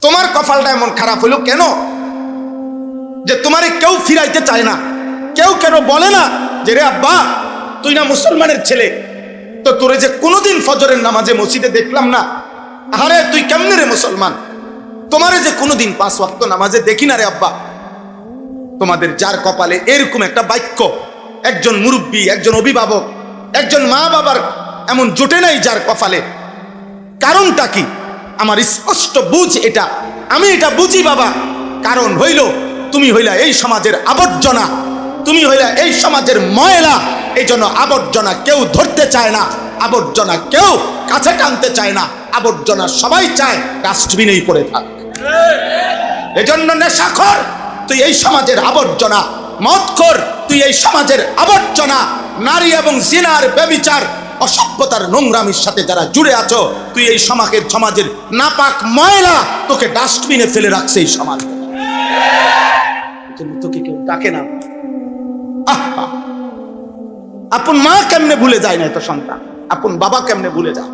তোমার কপালটা এমন খারাপ হলো কেন যে তোমারে কেউ ফিরাইতে চায় না? কেউ কেন বলে না যে রে আব্বা তুই না মুসলমানের ছেলে, তো তোরে যে কোনোদিন ফজরের নামাজে মসজিদে দেখলাম না, আরে তুই কেমনে রে মুসলমান? তোমারে যে কোনোদিন 5 ওয়াক্ত নামাজে দেখি না রে আব্বা। তোমাদের যার কপালে এরকম একটা বাক্য, একজন মুরব্বী, একজন অভিভাবক, একজন মা বাবার এমন জোটে নাই যার কপালে, কারণটা কি? আমার স্পষ্ট বুঝ এটা, আমি এটা বুঝি বাবা। কারণ হইল তুমি হইলা এই সমাজের আবর্জনা, তুমি হইলা এই সমাজের ময়লা। এই জন্য আবর্জনা কেউ ধরতে চায় না, আবর্জনা কেউ কাছে টানতে চায় না, আবর্জনা সবাই চায় ডাস্টবিনেই পড়ে থাক। এজন্য নেশাখোর তুই এই সমাজের আবর্জনা, মদখোর তুই এই সমাজের আবর্জনা, নারী এবং জিনার ব্যভিচার অসভ্যতার নোংরামির সাথে যারা জুড়ে আছো তুই এই সমাজের নাপাক ময়লা, তোকে ডাস্টবিনে ফেলে রাখছে এই সমাজ। তোকে কেউ ডাকে না। আপন মা কেমনে ভুলে যায় না তো সন্তান, আপন বাবা কেমনে ভুলে যায়?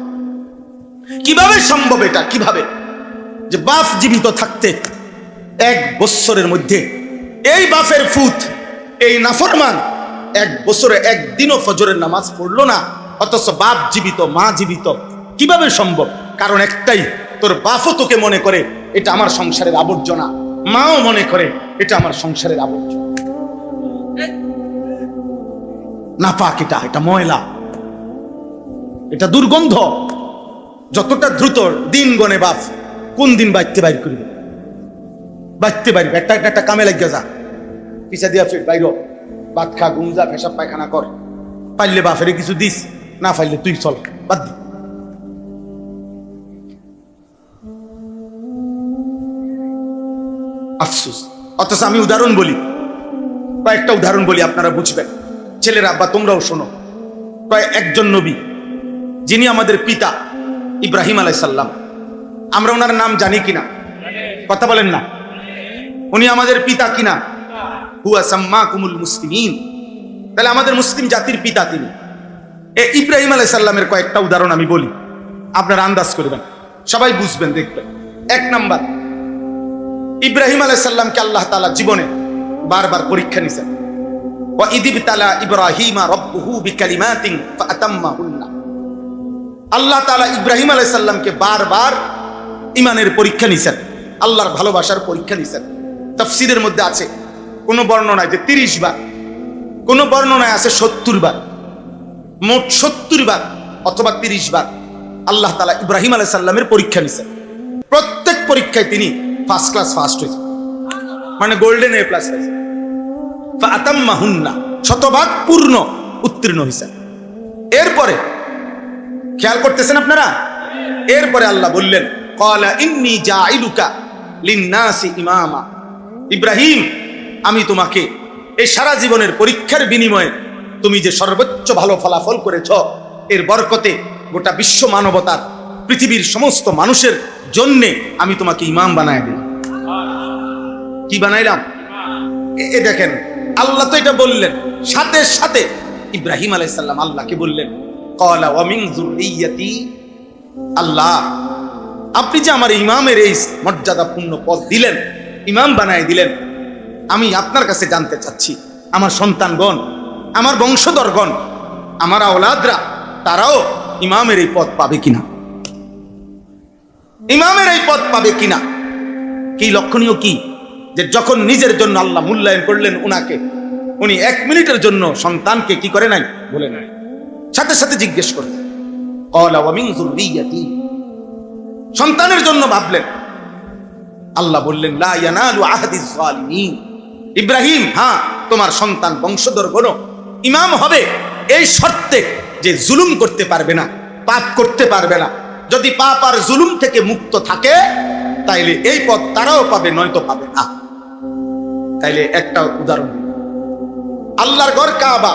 কিভাবে সম্ভব এটা? কিভাবে যে বাপ জীবিত থাকতে 1 বছরের মধ্যে এই বাপের ফুত, এই নাফরমান 1 বছরে একদিনও ফজরের নামাজ পড়লো না, অথচ বাপ জীবিত, মা জীবিত। কিভাবে সম্ভব? কারণ একটাই, তোর বাপও তোকে মনে করে এটা আমার সংসারের আবর্জনা, মাও মনে করে এটা আমার সংসারের আবর্জনা। নাপাক, এটা ময়লা, এটা দুর্গন্ধ। যতটা দ্রুত দিন গনে বাপ কোন দিন বাইতে বাইর করবে, বাইতে বাইরবে, একটা কামে লাগিয়ে যা, পিছা দিয়া ফির বাইর, ভাত খা, গুঞ্জা, পেশাব পায়খানা কর, পাইলে বাপের কিছু দিস, না পাইলে তুই চল, বাদ দি। আফসোস। অথচ আমি উদাহরণ বলি, কয়েকটা উদাহরণ বলি, আপনারা বুঝবেন। ছেলেরা আব্বা তোমরাও শোনো। একজন নবী যিনি আমাদের পিতা ইব্রাহিম আলাইহিস সালাম, আমরা ওনার নাম জানি কিনা? কথা বলেন না। উনি আমাদের পিতা কিনা? হুয়া সাম্মাকুমুল মুসলিমিন। তাহলে আমাদের মুসলিম জাতির পিতা তিনি। ইব্রাহিম আলাইহিস সালামের কয়েকটা উদাহরণ আমি বলি, আপনারা আন্দাজ করবেন, সবাই বুঝবেন, দেখবেন। 1 নাম্বার, ইব্রাহিম আলাইহিস সালামকে আল্লাহ তাআলা জীবনে বারবার পরীক্ষা নিছেন। ওয়া ইযিবতালা ইব্রাহিমা রাব্বুহু বিকালিমাতিন ফাআতাম্মাহুন্না। আল্লাহ তাআলা ইব্রাহিম আলাইহিস সালামকে বারবার ঈমানের পরীক্ষা নিছেন, আল্লাহর ভালোবাসার পরীক্ষা নিছেন। তাফসীরের মধ্যে আছে কোন বর্ণনায় যে 30 বার, কোন বর্ণনায় আছে 70 বার, মোট 70 বার অথবা 30 বার আল্লাহ তাআলা ইব্রাহিম আলাইহিস সালামের পরীক্ষা নিছেন। প্রত্যেক পরীক্ষায় তিনি ফার্স্ট ক্লাস ফার্স্ট হয়েছেন, মানে গোল্ডেন A+ হয়েছেন। ফাআতাম্মাহুন্না, শতভাগ পূর্ণ উত্তীর্ণ হয়েছেন। এরপরে খেয়াল করতেছেন আপনারা, এরপরে আল্লাহ বললেন ক্বালা ইন্নী জাইলুকা লিন-নাসি ইমামা। ইব্রাহিম, আমি তোমাকে এই সারা জীবনের পরীক্ষার বিনিময়ে তুমি যে সর্বোচ্চ ভালো ফলাফল করেছ, এর বরকতে গোটা বিশ্ব মানবতার, পৃথিবীর সমস্ত মানুষের জন্যে আমি তোমাকে ইমাম বানায় দিলাম। কি বানাইলাম? এ দেখেন, আল্লাহ তো এটা বললেন, সাথে সাথে ইব্রাহিম আলাইহিস সালাম আল্লাহকে বললেন ক্বালা ওয়া মিন যুররিয়্যাতি। আল্লাহ, আপনি যে আমার ইমামের এই মর্যাদাপূর্ণ পদ দিলেন, ইমাম বানায় দিলেন, আমি আপনার কাছে জানতে চাচ্ছি আমার সন্তানগণ, আমার বংশধরগণ, আমার আওলাদরা, তারাও ইমামের এই পদ পাবে কিনা, ইমামের এই পদ পাবে কিনা। কি লক্ষণীয় কি যে যখন নিজের জন্য আল্লাহ মূল্যায়ন করলেন উনাকে, উনি 1 মিনিটের জন্য সন্তানকে কি করে নাই, বলে নাই, সাথে সাথে জিজ্ঞেস করলেন ক্বালা ওয়া মিন যুররিয়্যাতি, সন্তানের জন্য ভাবলেন। আল্লাহ বললেন লা ইয়ানালু আহদিজ যালিমিন। ইব্রাহিম, হ্যাঁ তোমার সন্তান বংশধরগণ ইমাম হবে এই শর্তে যে জুলুম করতে পারবে না, পাপ করতে পারবে না। যদি পাপ আর জুলুম থেকে মুক্ত থাকে তাইলে এই পদ তারাও পাবে, নয়তো পাবে না। তাইলে একটা উদাহরণ, আল্লাহর ঘর কাবা।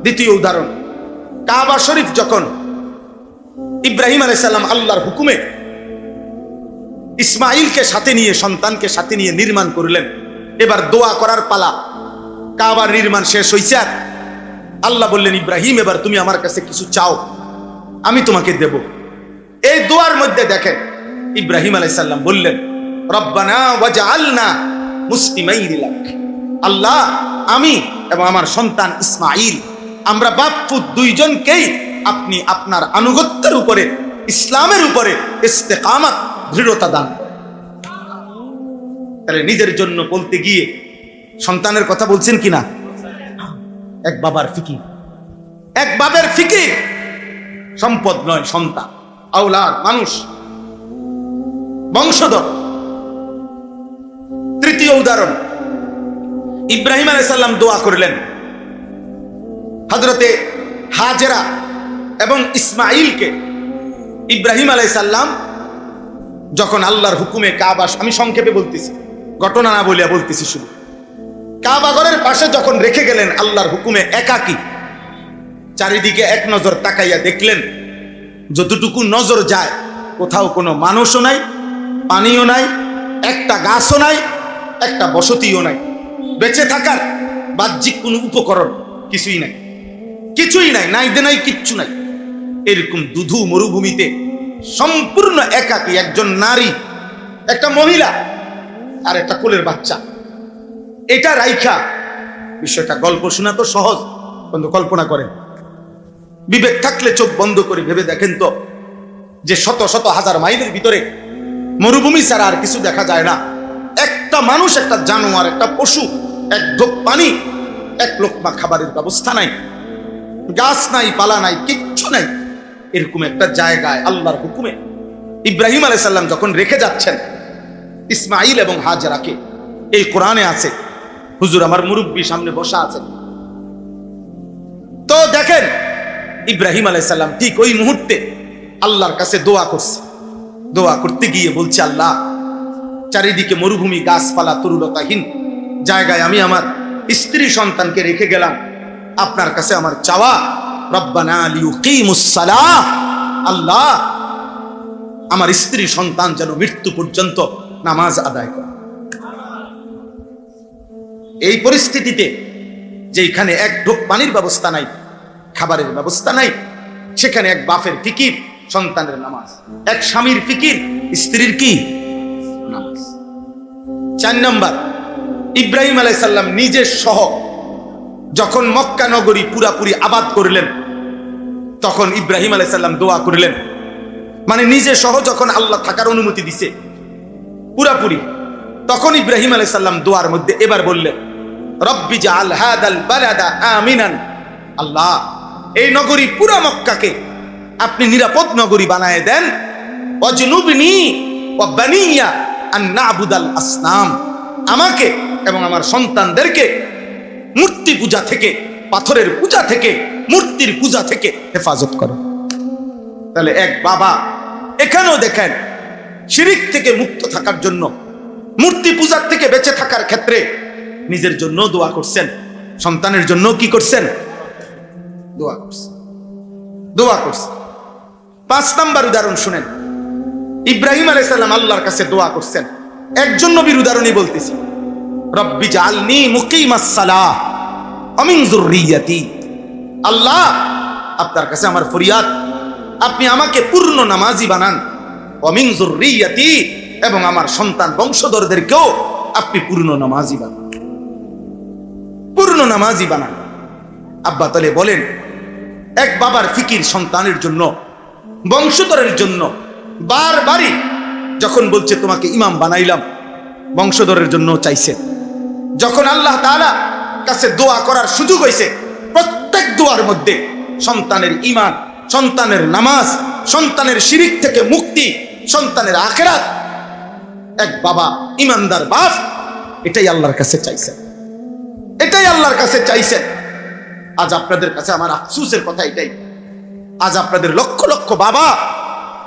দ্বিতীয় উদাহরণ, কাবা শরীফ যখন ইব্রাহিম আলাইহিস সালাম আল্লাহর হুকুমে ইসমাইলকে সাথে নিয়ে, সন্তানকে সাথে নিয়ে নির্মাণ করলেন, এবার দোয়া করার পালা। কাবার নির্মাণ শেষ হইছে, আল্লাহ বললেন ইব্রাহিম, এবার তুমি আমার কাছে কিছু চাও, আমি তোমাকে দেব। এই দোয়ার মধ্যে দেখেন ইব্রাহিম আলাইহিস সালাম বললেন রব্বানা ওয়াজআলনা মুসলিমাইন লাক। আল্লাহ, আমি এবং আমার সন্তান ইসমাঈল, আমরা বাপ পুত দুইজনকেই আপনি আপনার আনুগত্যের উপরে, ইসলামের উপরে ইস্তেকামত, দৃঢ়তা দান করেন। তাহলে নিজের জন্য বলতে গিয়ে সন্তানের কথা বলছেন কিনা? এক বাবার ফিকির, এক বাবার ফিকির। সম্পদ নয়, সন্তান, আওলাদ, মানুষ, বংশধর। তৃতীয় উদাহরণ, ইব্রাহিম আলাইহিস সালাম দোয়া করলেন হযরতে হাজেরা এবং ইসমাঈলকে। ইব্রাহিম আলাইহিস সালাম যখন আল্লাহর হুকুমে কাবা, আমি সংক্ষেপে বলতেছি, ঘটনা না বলিয়া বলতেছি, শুধু কাবা ঘরের পাশে যখন রেখে গেলেন আল্লাহর হুকুমে একাকী, চারিদিকে এক নজর তাকাইয়া দেখলেন যতটুকু নজর যায় কোথাও কোনো মানুষও নাই, পানিও নাই, একটা গাছও নাই, একটা বসতিও নাই, বেঁচে থাকার বাহ্যিক কোনো উপকরণ কিছুই নাই, কিছুই নাই, নাই দে নাই, কিচ্ছু নাই। এরকম দুধু মরুভূমিতে সম্পূর্ণ একাকী একজন নারী, একটা মহিলা আর একটা কোলের বাচ্চা, এটা রাইখা, বিষয়টা গল্প শোনা তো সহজ, কিন্তু কল্পনা করেন, বিবেক থাকলে চোখ বন্ধ করে ভেবে দেখেন তো, যে শত শত হাজার মাইলের ভিতরে মরুভূমি ছাড়া আর কিছু দেখা যায় না, একটা মানুষ, একটা জানোয়ার, একটা পশু, এক ঢোক পানি, এক লোকমা খাবারের ব্যবস্থা নাই, গাছ নাই, পালা নাই, কিচ্ছু নাই। এরকম একটা জায়গায় আল্লাহর হুকুমে ইব্রাহিম আলাইহিস সালাম যখন রেখে যাচ্ছেন ইসমাঈল এবং হাজেরাকে, এই কোরআনে আছে, হুজুর আমার মুরব্বী সামনে বসা আছেন, তো দেখেন ইব্রাহিম আলাইহিস সালাম ঠিক ওই মুহূর্তে আল্লাহর কাছে দোয়া করছে। দোয়া করতে গিয়ে বলছে, আল্লাহ, চারিদিকে মরুভূমি, গাছপালা, তরুলতাহীন জায়গায় আমি আমার স্ত্রী সন্তানকে রেখে গেলাম, আপনার কাছে আমার চাওয়া, রব্বানা লিয়ুকিমুস সালাহ, আল্লাহ আমার স্ত্রী সন্তান যেন মৃত্যু পর্যন্ত নামাজ আদায় করে। এই পরিস্থিতিতে যেখানে এক ঢোক পানির ব্যবস্থা নাই, খাবারের ব্যবস্থা নাই, সেখানে এক বাপের ফিকির সন্তানের নামাজ, এক স্বামীর ফিকির স্ত্রীর কি নামাজ। 4 নম্বর, ইব্রাহিম আলাইহিস সালাম নিজের সহ যখন মক্কা নগরী পুরাপুরি আবাদ করলেন, তখন ইব্রাহিম আলাইহিস সালাম দোয়া করলেন, মানে নিজে সহ যখন আল্লাহ থাকার অনুমতি দিছে পুরাপুরি, তখন ইব্রাহিম আলাইহিস সালাম দোয়ার মধ্যে এবার বললেন, রব্বি জাআল হাদাল বালাদা আমিনান, আল্লাহ এই নগরী পুরা মক্কাকে আপনি নিরাপদ নগরী বানায় দেন, ওয়াজনুবনি ওয়া বানিয়া আন না'বুদাল আসনাম, আমাকে এবং আমার সন্তানদেরকে মূর্তি পূজা থেকে, পাথরের পূজা থেকে, মূর্তির পূজা থেকে হেফাজত করে। তাহলে এক বাবা এখানেও দেখেন শিরিক থেকে মুক্ত থাকার জন্য, মূর্তি পূজার থেকে বেঁচে থাকার ক্ষেত্রে নিজের জন্য দোয়া করছেন, সন্তানের জন্য কি করছেন? দোয়া করছেন, দোয়া করছেন। 5 নম্বর উদাহরণ শুনেন, ইব্রাহিম আলাইহিস সালাম আল্লাহর কাছে দোয়া করছেন, একজন নবীর উদাহরণই বলতেছি, রব্বি জাআলনি মুকিমাস সালাহ ওয়া মিন যুররিয়াতি, আল্লাহ আপনার কাছে আমার ফরিয়াদ, আপনি আমাকে পূর্ণ নামাজি বানান, ওয়া মিন যুররিয়াতি, এবং আমার সন্তান বংশধরদেরকেও আপনি পূর্ণ নামাজি বানান, পূর্ণ নামাজি বানান। আব্বা তাহলে বলেন, এক বাবার ফিকির সন্তানের জন্য, বংশধরের জন্য, বারবারই যখন বলছে তোমাকে ইমাম বানাইলাম, বংশধরের জন্য চাইছে, যখন আল্লাহ তাআলা কাছে দোয়া করার সুযোগ হয়েছে, প্রত্যেক দোয়ার মধ্যে সন্তানের ঈমান, সন্তানের নামাজ, সন্তানের শিরিক থেকে মুক্তি, সন্তানের আখিরাত, এক বাবা ইমানদার বাপ এটাই আল্লাহর কাছে চাইছেন, এটাই আল্লাহর কাছে চাইছেন। আজ আপনাদের কাছে আমার আফসোসের কথা এটাই, আজ আপনাদের লক্ষ লক্ষ বাবা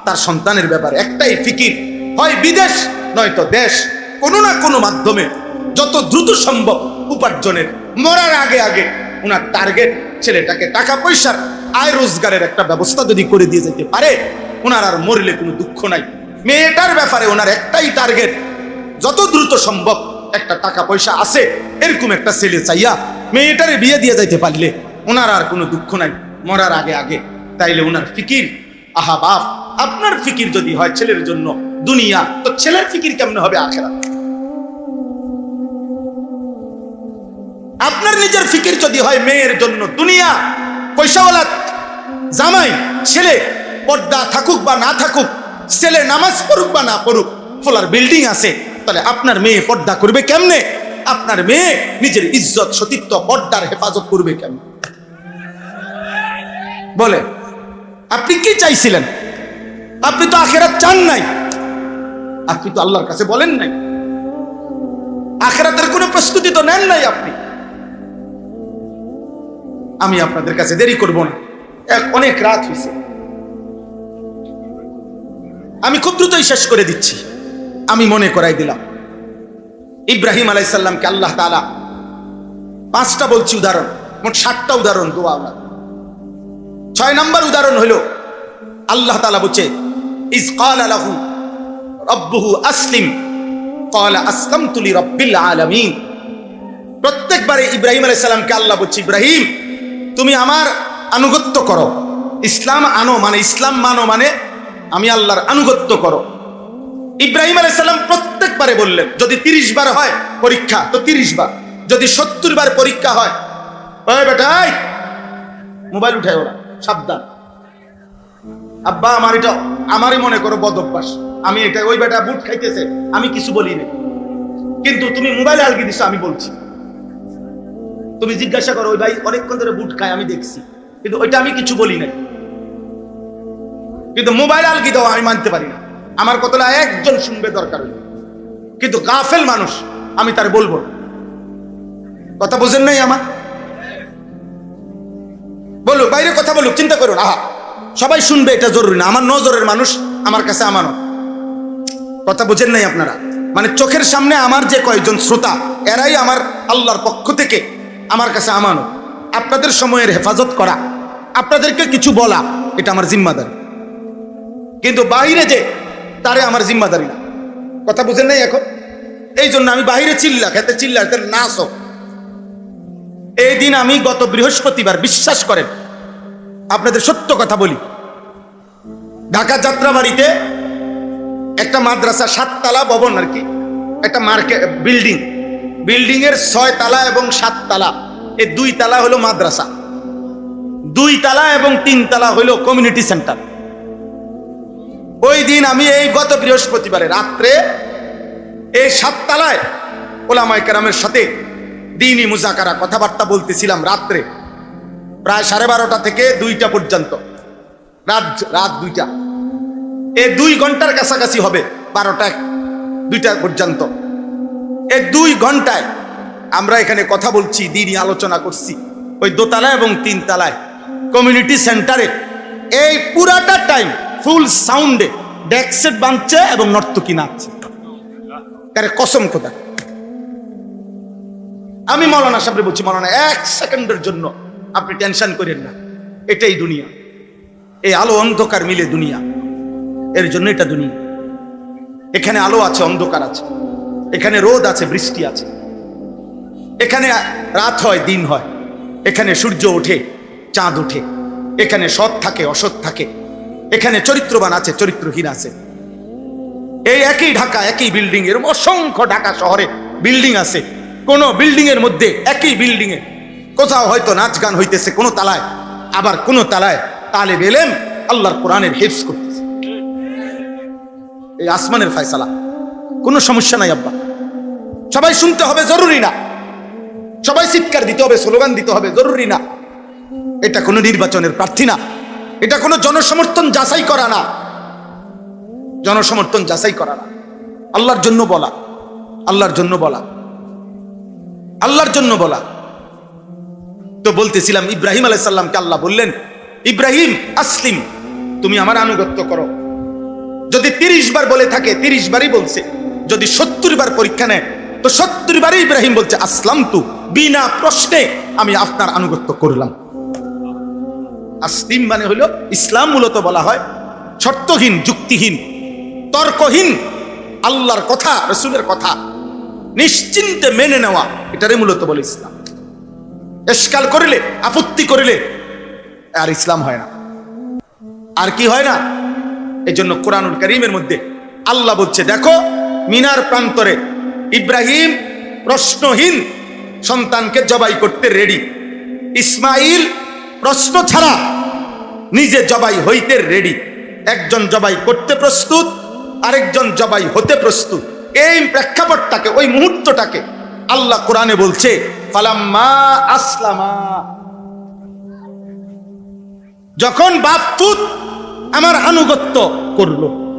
তার সন্তানের ব্যাপারে একটাই ফিকির, হয় বিদেশ নয়তো দেশ, কোনো না কোনো মাধ্যমে যত দ্রুত সম্ভব উপার্জনের, মরার আগে আগে ওনার টার্গেট ছেলেটাকে টাকা পয়সার আয় রোজগারের একটা ব্যবস্থা যদি করে দিয়ে যেতে পারে, ওনার আর মরলে কোনো দুঃখ নাই। মেয়েটার ব্যাপারে ওনার একটাই টার্গেট, যত দ্রুত সম্ভব একটা টাকা পয়সা আছে এরকম একটা ছেলে চাইয়া মেয়েটারে বিয়ে দিয়ে যাইতে পারলে ওনার আর কোনো দুঃখ নাই মরার আগে আগে। তাইলে ওনার ফিকির, আহা বাপ, আপনার ফিকির যদি হয় ছেলের জন্য দুনিয়া, তো ছেলের ফিকির কেমনে হবে আখিরাত? আপনার নিজের ফিকির যদি হয় মেয়ের জন্য দুনিয়া, পয়সাওয়ালা জামাই, ছেলে পর্দা থাকুক বা না থাকুক, ছেলে নামাজ পড়ুক বা না পড়ুক, ফোলার বিল্ডিং আছে, তাহলে আপনার মেয়ে পর্দা করবে কেমনে? আপনার মেয়ে নিজের ইজ্জত, সতীত্ব, পর্দার হেফাজত করবে কেমনে? বলে আপনি কি চাইছিলেন? আপনি তো আখিরাত চান নাই, আপনি তো আল্লাহর কাছে বলেন নাই, আখিরাতের কোনো প্রস্তুতি তো নেন নাই আপনি। আমি আপনাদের কাছে দেরি করব না, অনেক রাত হয়েছে, আমি খুব দ্রুতই শেষ করে দিচ্ছি। আমি মনে করাই দিলাম, ইব্রাহিম আলাইহিস সালামকে আল্লাহ তাআলা 5টা বলছি উদাহরণ, মোট 7টা উদাহরণ দোয়া। 6 নম্বর উদাহরণ হলো আল্লাহ তাআলা বলছে ইজ ক্বালা লাহু রাব্বুহু আসলিম ক্বালা আসলামতু লিরাব্বিল আলামিন। প্রত্যেকবারে ইব্রাহিম আলাইহিস সালামকে আল্লাহ বলছে, ইব্রাহিম তুমি আমার আনুগত্য করো, ইসলাম আনো, মানে ইসলাম মানো, মানে আমি আল্লাহর আনুগত্য করো। ইব্রাহিম আলাইহিস সালাম প্রত্যেকবারে বললেন, যদি 30 বার হয় পরীক্ষা তো 30 বার, যদি 70 বার পরীক্ষা হয়, ওই বেটা মোবাইল উঠায় ওরা, সাবধান। আব্বা আমার এটা আমারই মনে করো বদ অভ্যাস, আমি এটা, ওই বেটা বুট খাইতেছে আমি কিছু বলি না, কিন্তু তুমি মোবাইলে আলগি দিছো আমি বলছি। তুমি জিজ্ঞাসা করো ওই ভাই অনেকক্ষণ ধরে বুট খায় আমি দেখছি, কিন্তু ওইটা আমি কিছু বলি নাই, কিন্তু মোবাইল আলগি দাও আমি মানতে পারি না। আমার কথাটা একজন শুনবে দরকার হইল, কিন্তু গাফেল মানুষ আমি তার বলবো না। কথা বোঝেন নাই আমার? বলুক বাইরে কথা বলুক, চিন্তা করুন, আহা সবাই শুনবে এটা জরুরি না, আমার নজরের মানুষ আমার কাছে আমানত। কথা বোঝেন নাই আপনারা? মানে চোখের সামনে আমার যে কয়েকজন শ্রোতা, এরাই আমার আল্লাহর পক্ষ থেকে আমার কাছে আমানত। আপনাদের সময়ের হেফাজত করা, আপনাদেরকে কিছু বলা, এটা আমার জিম্মাদারি, কিন্তু বাইরে যে তারে আমার জিম্মাদারি না। কথা বুঝেন নাই এখন? এই জন্য আমি বাইরে চিল্লা খেতে নাচ হোক। এই দিন আমি গত বৃহস্পতিবার, বিশ্বাস করেন আপনাদের সত্য কথা বলি, ঢাকা যাত্রাবাড়িতে একটা মাদ্রাসা, 7 তলা ভবন আর কি, একটা মার্কেট বিল্ডিং এর 6 তলা এবং 7 তলা, এই 2 তলা হলো মাদ্রাসা, 2 তলা এবং 3 তলা হলো কমিউনিটি সেন্টার। ওই দিন আমি এই গত বৃহস্পতিবারে রাত্রে এই 7 তলায় ওলামায়ে কেরামের সাথে দ্বীনি মুযাকারা কথাবার্তা বলতেছিলাম রাত্রে, প্রায় 12:30 থেকে 2টা পর্যন্ত, রাত 2টা, এই 2 ঘন্টার কাছাকাছি হবে, 12টা 2টা পর্যন্ত। এই 2 ঘন্টায় আমরা এখানে কথা বলছি, দ্বীনি আলোচনা করছি, ওই 2 তলা এবং 3 তলায় কমিউনিটি সেন্টারে। এই পুরাটা টাইম ফুল সাউন্ডে ডেকসেট বাজছে এবং নর্তকী নাচছে। কারে কসম খোদা, আমি মাওলানা সাহেবরে বলছি, মাওলানা 1 সেকেন্ডের জন্য আপনি টেনশন করেন না, এটাই দুনিয়া, এই আলো অন্ধকার মিলে দুনিয়া, এর জন্য এটা দুনিয়া। এখানে আলো আছে, অন্ধকার আছে, এখানে রোদ আছে, বৃষ্টি আছে, এখানে রাত হয়, দিন হয়, এখানে সূর্য ওঠে, চাঁদ ওঠে, এখানে সৎ থাকে, অসৎ থাকে, এখানে চরিত্রবান আছে, চরিত্রহীন আছে। এই একই ঢাকা, একই বিল্ডিং এর অসংখ্য ঢাকা শহরে বিল্ডিং আছে, কোন বিল্ডিং এর মধ্যে, একই বিল্ডিং এ কোথাও হয়তো নাচ গান হইতেছে কোন তালায়, আবার কোন তালায় তালেব ইলম আল্লাহর কোরআনের হিফজ করতেছে। এই আসমানের ফয়সালা, কোনো সমস্যা নাই আব্বা, সবাই শুনতে হবে জরুরি না, সবাই চিৎকার দিতে হবে, স্লোগান দিতে হবে জরুরি না। এটা কোনো নির্বাচনের প্রার্থী না, এটা কোনো জনসমর্থন যাচাই করা না, জনসমর্থন যাচাই করা না, আল্লাহর জন্য বলা, আল্লাহর জন্য বলা, আল্লাহর জন্য বলা। তো বলতেছিলাম ইব্রাহিম আলাইহিস সালামকে আল্লাহ বললেন, ইব্রাহিম আসলিম, তুমি আমার আনুগত্য করো। যদি 30 বার বলে থাকে 30 বারই বলছে, যদি 70 বার পরীক্ষা নেয় তো 70 বারই ইব্রাহিম বলছে আসলামতু, বিনা প্রশ্নে আমি আপনার আনুগত্য করলাম। আসলিম মানে হলো ইসলাম, মূলত বলা হয় শর্তহীন, যুক্তিহীন, তর্কহীন আল্লাহর কথা, রাসূলের কথা নিশ্চিন্তে মেনে নেওয়া, এটারে মূলত বলে ইসলাম। এশকাল করিলে, আপত্তি করিলে আর ইসলাম হয় না। আর কি হয় না? এই জন্য কোরআনুল কারীমের মধ্যে আল্লাহ বলছে দেখো মিনার প্রান্তরে ইব্রাহিম প্রশ্নহীন সন্তানকে জবাই করতে রেডি, ইসমাইল প্রশ্ন ছাড়া নিজে জবাই হইতে রেডি। একজন জবাই করতে প্রস্তুত, আরেকজন জবাই হতে প্রস্তুত। এই প্রেক্ষাপটটাকে, ওই মুহূর্তটাকে আল্লাহ কোরআনে বলছে ফালাম্মা আসলামা, যখন বাপ পুত আমার আনুগত্য করলো।